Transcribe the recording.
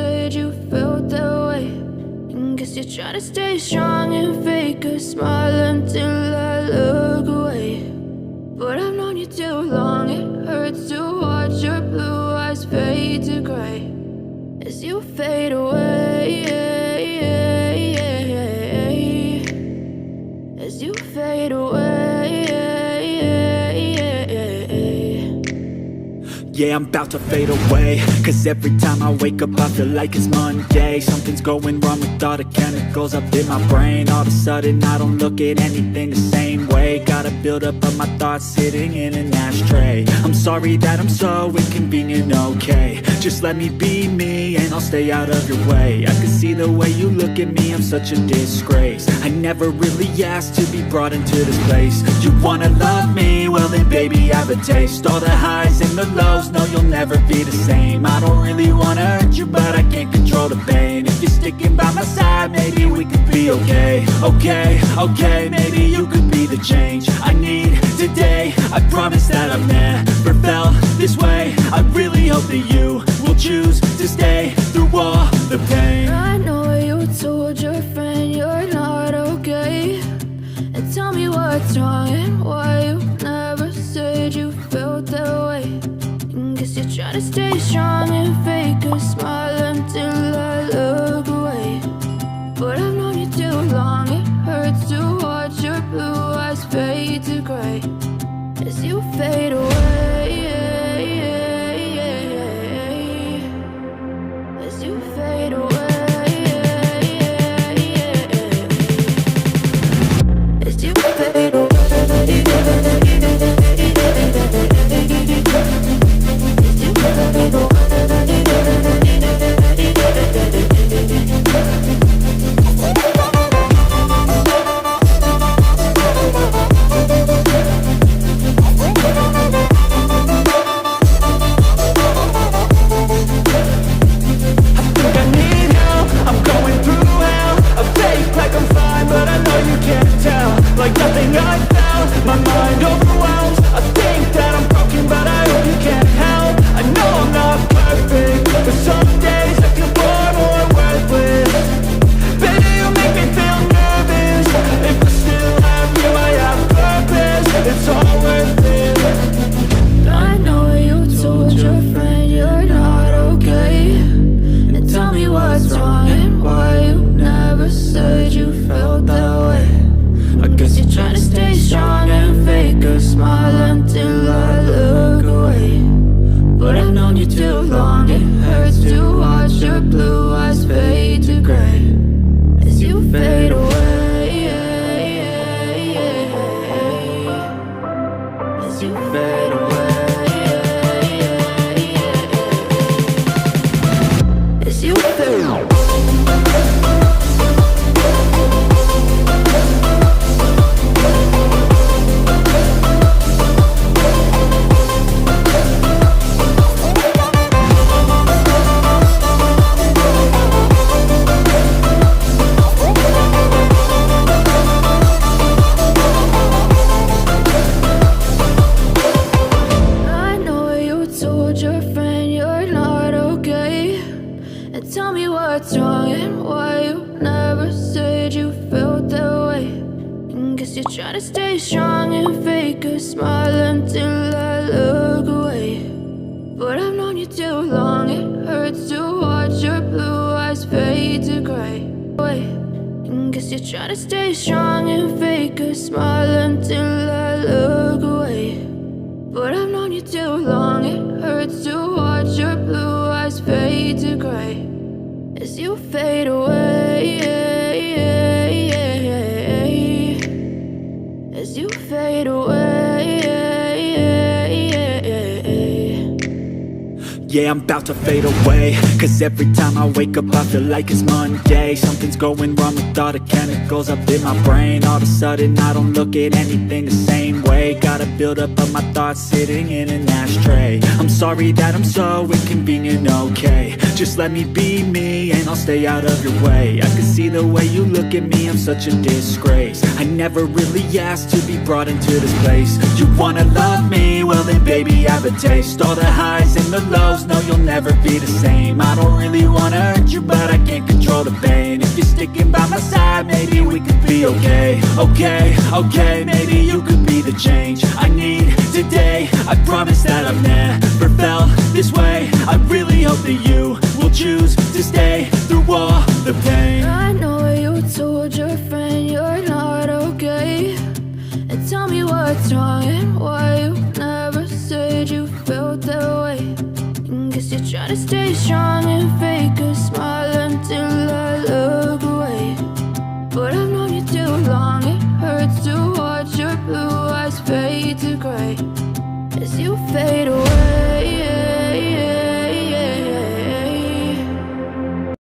said you felt that way. And guess you're trying to stay strong and fake a smile until I look away. But I've known you too long, it hurts to watch your blue eyes fade to gray as you fade away, as you fade away. Yeah, I'm about to fade away, cause every time I wake up I feel like it's Monday. Something's going wrong with all the chemicals up in my brain. All of a sudden I don't look at anything the same way. Got a buildup of my thoughts sitting in an ashtray. I'm sorry that I'm so inconvenient, okay. Just let me be me and I'll stay out of your way. I can see the way you look at me, I'm such a disgrace. I never really asked to be brought into this place. You wanna love me? Well then baby I have a taste. All the highs and the lows, no you'll never be the same. I don't really wanna hurt you but I can't control the pain. If you're sticking by my side maybe we could be okay. Okay, maybe you could be the change I need today. I promise that I've never felt this way. I really hope that you will choose to stay through all the pain. I know you told your friend you're not okay, and tell me what's wrong and why you never said you felt that way. And guess you're trying to stay strong and fake a smile until I look away. But I've known you too long, it hurts to watch your blue eyes fade to gray as you fade away, as you fade away, as you fade away. Like nothing I felt, my mind overwhelms. I think that I'm broken, but I hope you can't help. I know I'm not perfect, but some days I feel bored or worthless. Baby, you make me feel nervous. If I still have you, I have purpose. It's all worth it. I know you told your friend you're not okay, and tell me what's wrong and why you never said you felt that way. I guess you're trying to stay strong and fake a smile until I look away. But I've known you too long, it hurts to watch your blue eyes fade to gray as you fade away, as you fade away, as you fade away. What's wrong and why you never said you felt that way. And guess you're trying to stay strong and fake a smile until I look away. But I've known you too long, it hurts to watch your blue eyes fade to gray. And guess you're trying to stay strong and fake a smile until I look away. But I've known you too long, it hurts to watch your blue eyes fade to gray as you fade away, as you fade away. Yeah, I'm about to fade away, cause every time I wake up I feel like it's Monday. Something's going wrong with all the chemicals up in my brain. All of a sudden I don't look at anything the same way. Got a buildup of my thoughts sitting in an ashtray. I'm sorry that I'm so inconvenient, okay. Just let me be me and I'll stay out of your way. I can see the way you look at me, I'm such a disgrace. I never really asked to be brought into this place. You wanna love me? Well then baby I have a taste. All the highs and the lows, no you'll never be the same. I don't really wanna hurt felt the pain. If you're sticking by my side, maybe we could be okay. Okay, maybe you could be the change I need today. I promise that I've never felt this way. I really hope that you will choose to stay through all the pain. I know you told your friend you're not okay, and tell me what's wrong and why you never said you felt that way. And guess you're trying to stay strong and fake a